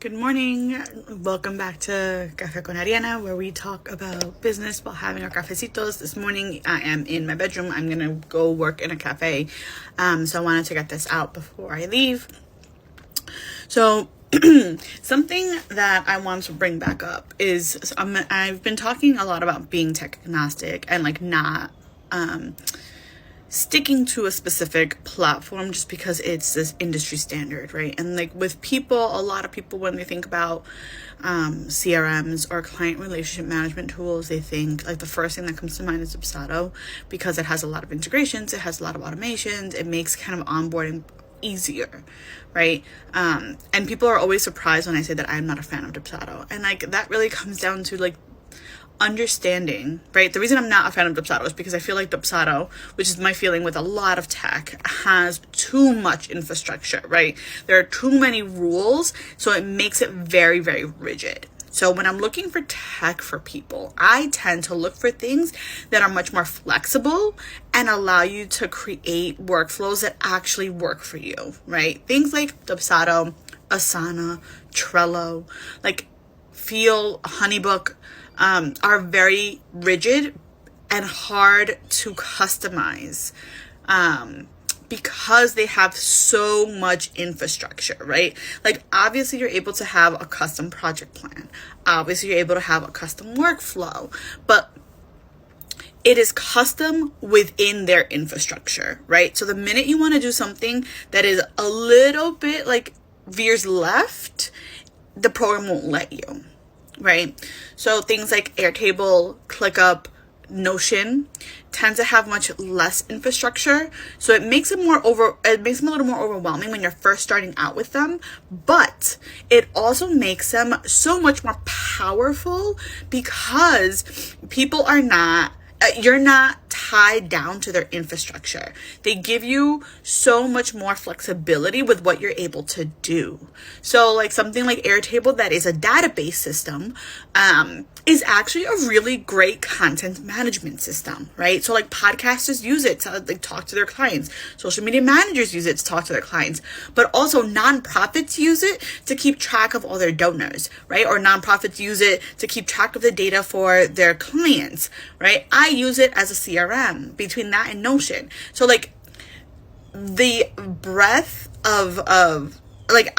Good morning. Welcome back to Café con Ariana, where we talk about business while having our cafecitos. This morning, I am in my bedroom. I'm going to go work in a cafe. So I wanted to get this out before I leave. So something that I want to bring back up is I've been talking a lot about being tech agnostic and not sticking to a specific platform just because it's this industry standard, right? And with people, a lot of people, when they think about CRMs or client relationship management tools, they think the first thing that comes to mind is Dubsado, because it has a lot of integrations, it has a lot of automations, it makes kind of onboarding easier, right? And people are always surprised when I say that I'm not a fan of Dubsado, and that really comes down to understanding, right? The reason I'm not a fan of Dubsado is because I feel like Dubsado, which is my feeling with a lot of tech, has too much infrastructure, right? There are too many rules, so it makes it very, very rigid. So when I'm looking for tech for people, I tend to look for things that are much more flexible and allow you to create workflows that actually work for you, right? Things like Dubsado, Asana, Trello, Feel, Honeybook, are very rigid and hard to customize because they have so much infrastructure, right? Obviously you're able to have a custom project plan. Obviously you're able to have a custom workflow, but it is custom within their infrastructure, right? So the minute you want to do something that is a little bit veers left, the program won't let you. Right? So things like Airtable, ClickUp, Notion tend to have much less infrastructure. So it makes it a little more overwhelming when you're first starting out with them, but it also makes them so much more powerful because you're not tied down to their infrastructure. They give you so much more flexibility with what you're able to do. So something like Airtable, that is a database system, is actually a really great content management system, right? So podcasters use it to talk to their clients. Social media managers use it to talk to their clients, but also nonprofits use it to keep track of all their donors, right? Or nonprofits use it to keep track of the data for their clients, right? I use it as a CRM between that and Notion. So the breadth of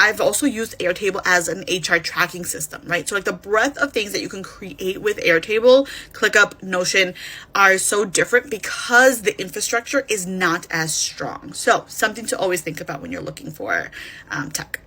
I've also used Airtable as an HR tracking system, right? So the breadth of things that you can create with Airtable, ClickUp, Notion are so different because the infrastructure is not as strong. So something to always think about when you're looking for tech.